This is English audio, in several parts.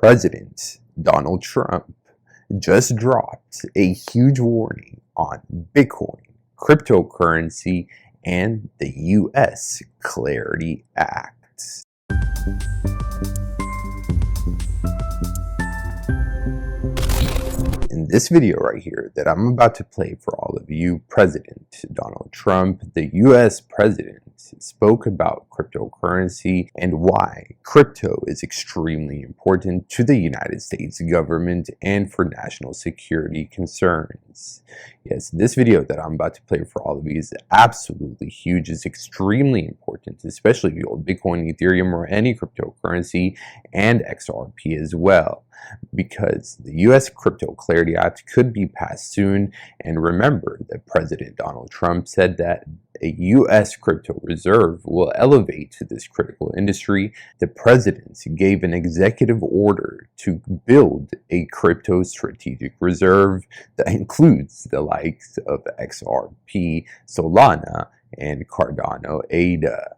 President Donald Trump just dropped a huge warning on Bitcoin, cryptocurrency, and the U.S. Clarity Act. In this video right here that I'm about to play for all of you, President Donald Trump, the US president, spoke about cryptocurrency and why crypto is extremely important to the United States government and for national security concerns. Yes, this video that I'm about to play for all of you is absolutely huge. It's extremely important, especially if you hold Bitcoin, Ethereum, or any cryptocurrency, and XRP as well, because the U.S. Crypto Clarity Act could be passed soon. And remember that President Donald Trump said that a U.S. crypto reserve will elevate to this critical industry. The president gave an executive order to build a crypto strategic reserve that includes the likes of XRP, Solana, and Cardano ADA.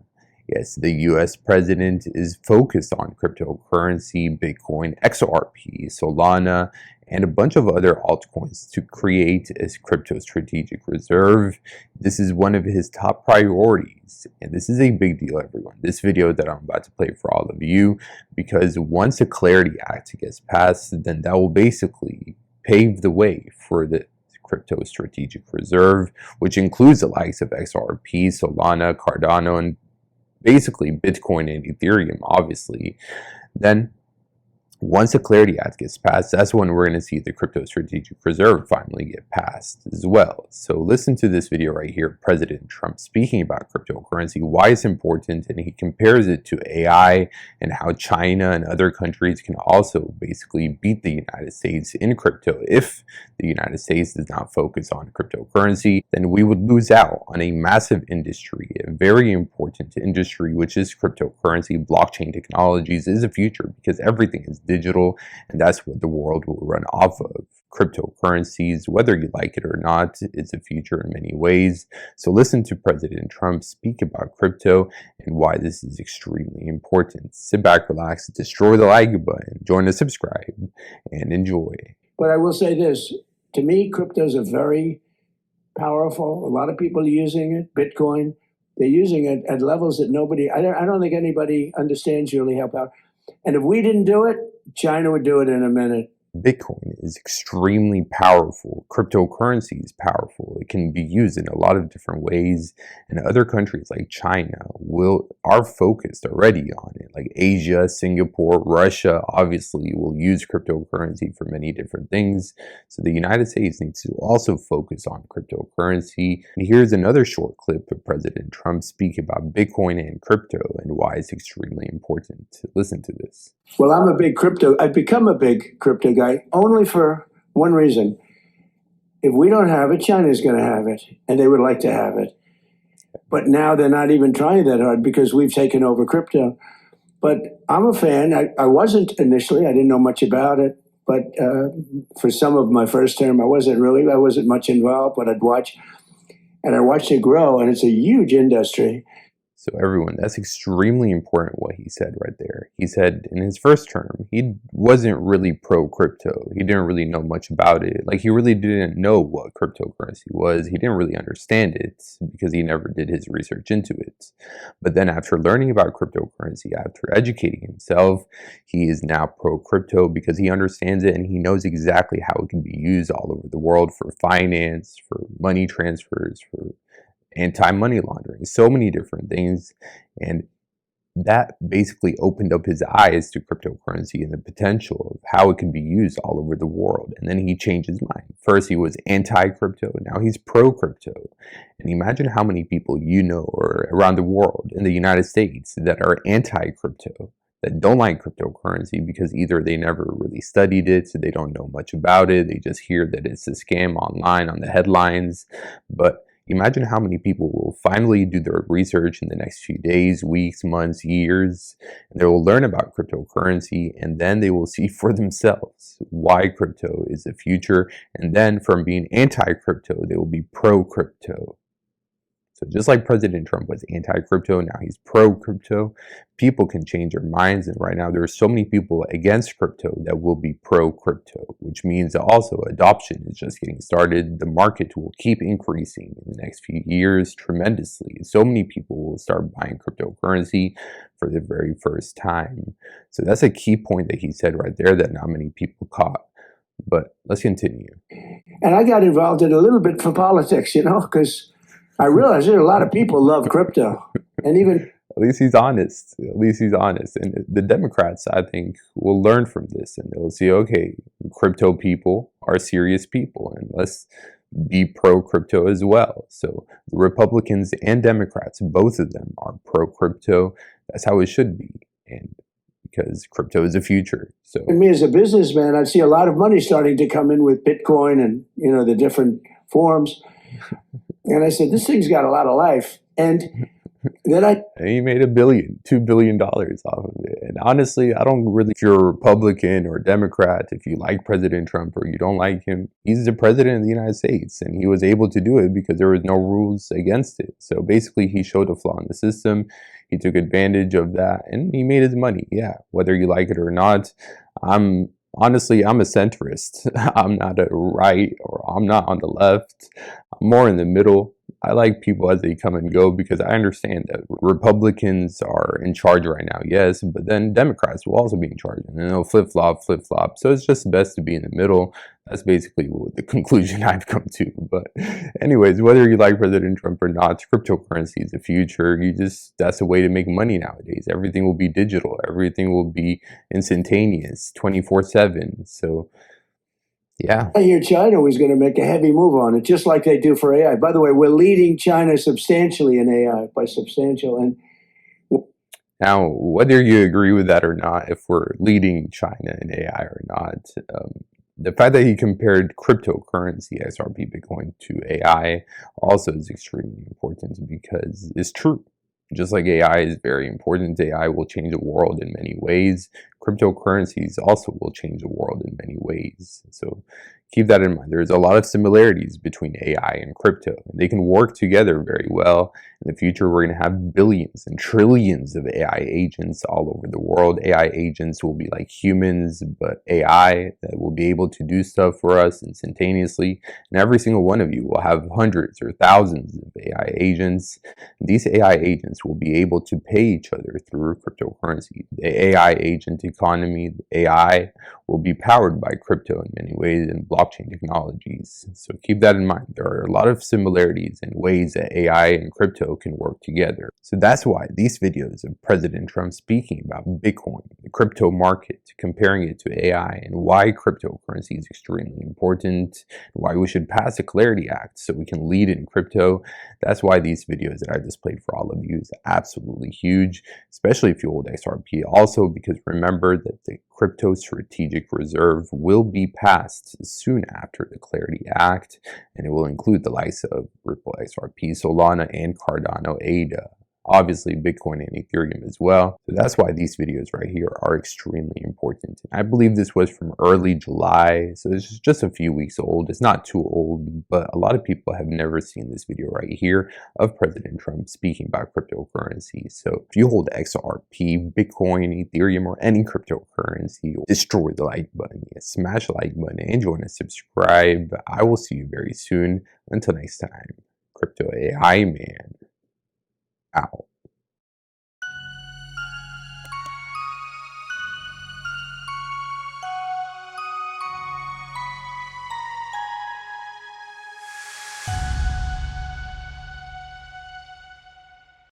Yes, the US president is focused on cryptocurrency, Bitcoin, XRP, Solana, and a bunch of other altcoins to create a crypto strategic reserve. This is one of his top priorities, and this is a big deal, everyone. This video that I'm about to play for all of you, because once the Clarity Act gets passed, then that will basically pave the way for the crypto strategic reserve, which includes the likes of XRP, Solana, Cardano, and basically Bitcoin and Ethereum, obviously. Then once the Clarity Act gets passed, that's when we're going to see the crypto strategic reserve finally get passed as well. So listen to this video right here, President Trump speaking about cryptocurrency, why it's important, and he compares it to AI and how China and other countries can also basically beat the United States in crypto. If the United States does not focus on cryptocurrency, then we would lose out on a massive industry, a very important industry, which is cryptocurrency. Blockchain technologies is the future because everything is digital, and that's what the world will run off of. Cryptocurrencies, whether you like it or not, it's a future in many ways. So listen to President Trump speak about crypto and why this is extremely important. Sit back, relax, destroy the like button, join the subscribe, and enjoy. But I will say this, to me, cryptos are very powerful. A lot of people are using it. Bitcoin, they're using it at levels that I don't think anybody understands really how powerful. And if we didn't do it, China would do it in a minute. Bitcoin is extremely powerful. Cryptocurrency is powerful. It can be used in a lot of different ways, and other countries like China are focused already on it. Like Asia, Singapore, Russia obviously will use cryptocurrency for many different things. So the United States needs to also focus on cryptocurrency. And here's another short clip of President Trump speak about Bitcoin and crypto and why it's extremely important. Listen to this. Well, I've become a big crypto guy only for one reason. If we don't have it, China's going to have it, and they would like to have it. But now they're not even trying that hard because we've taken over crypto. But I'm a fan. I wasn't initially. I didn't know much about it. But for some of my first term, I wasn't much involved, but I'd watch. And I watched it grow, and it's a huge industry. So everyone, that's extremely important what he said right there. He said in his first term, he wasn't really pro-crypto. He didn't really know much about it. Like, he really didn't know what cryptocurrency was. He didn't really understand it because he never did his research into it. But then after learning about cryptocurrency, after educating himself, he is now pro-crypto because he understands it and he knows exactly how it can be used all over the world for finance, for money transfers, for anti-money laundering, so many different things. And that basically opened up his eyes to cryptocurrency and the potential of how it can be used all over the world. And then he changed his mind. First he was anti-crypto, now he's pro-crypto. And imagine how many people you know or around the world in the United States that are anti-crypto, that don't like cryptocurrency because either they never really studied it, so they don't know much about it, they just hear that it's a scam online on the headlines. But imagine how many people will finally do their research in the next few days, weeks, months, years, and they will learn about cryptocurrency, and then they will see for themselves why crypto is the future. And then from being anti-crypto, they will be pro-crypto. So just like President Trump was anti-crypto, now he's pro-crypto. People can change their minds, and right now there are so many people against crypto that will be pro-crypto, which means that also adoption is just getting started. The market will keep increasing in the next few years tremendously. So many people will start buying cryptocurrency for the very first time. So that's a key point that he said right there that not many people caught. But let's continue. And I got involved in a little bit for politics, because I realized that a lot of people love crypto. And even At least he's honest. At least he's honest. And the Democrats, I think, will learn from this and they'll see, okay, crypto people are serious people and let's be pro-crypto as well. So the Republicans and Democrats, both of them are pro-crypto. That's how it should be. And because crypto is the future. So me as a businessman, I'd see a lot of money starting to come in with Bitcoin and, the different forms. And I said, this thing's got a lot of life. And then he made $2 billion off of it. And honestly, I don't really, if you're a Republican or Democrat, if you like President Trump or you don't like him, he's the president of the United States. And he was able to do it because there was no rules against it. So basically, he showed a flaw in the system. He took advantage of that and he made his money. Yeah, whether you like it or not. Honestly, I'm a centrist. I'm not a right or I'm not on the left. I'm more in the middle. I like people as they come and go because I understand that Republicans are in charge right now, yes, but then Democrats will also be in charge and they'll flip-flop. So it's just best to be in the middle. That's basically the conclusion I've come to. But anyways, whether you like President Trump or not, cryptocurrency is the future. That's a way to make money nowadays. Everything will be digital. Everything will be instantaneous, 24/7. So yeah. I hear China was going to make a heavy move on it, just like they do for AI. By the way, we're leading China substantially in AI, by substantial. And now, whether you agree with that or not, if we're leading China in AI or not, the fact that he compared cryptocurrency, XRP, Bitcoin, to AI also is extremely important because it's true. Just like AI is very important, AI will change the world in many ways. Cryptocurrencies also will change the world in many ways. So keep that in mind. There's a lot of similarities between AI and crypto. They can work together very well. In the future, we're going to have billions and trillions of AI agents all over the world. AI agents will be like humans, but AI that will be able to do stuff for us instantaneously. And every single one of you will have hundreds or thousands of AI agents. These AI agents will be able to pay each other through cryptocurrency. The AI agent economy, the AI, will be powered by crypto in many ways and blockchain technologies. So keep that in mind. There are a lot of similarities in ways that AI and crypto can work together. So that's why these videos of President Trump speaking about Bitcoin, the crypto market, comparing it to AI, and why cryptocurrency is extremely important, and why we should pass a Clarity Act so we can lead in crypto. That's why these videos that I displayed for all of you is absolutely huge, especially if you hold XRP. Also, because remember that the Crypto Strategic Reserve will be passed soon after the Clarity Act, and it will include the likes of Ripple, XRP, Solana, and Cardano, ADA. Obviously Bitcoin and Ethereum as well. So that's why these videos right here are extremely important. I believe this was from early July, so it's just a few weeks old. It's not too old, but a lot of people have never seen this video right here of President Trump speaking about cryptocurrency. So if you hold XRP, Bitcoin, Ethereum, or any cryptocurrency, destroy the like button, smash the like button, and join and subscribe. I will see you very soon. Until next time, Crypto AI Man out.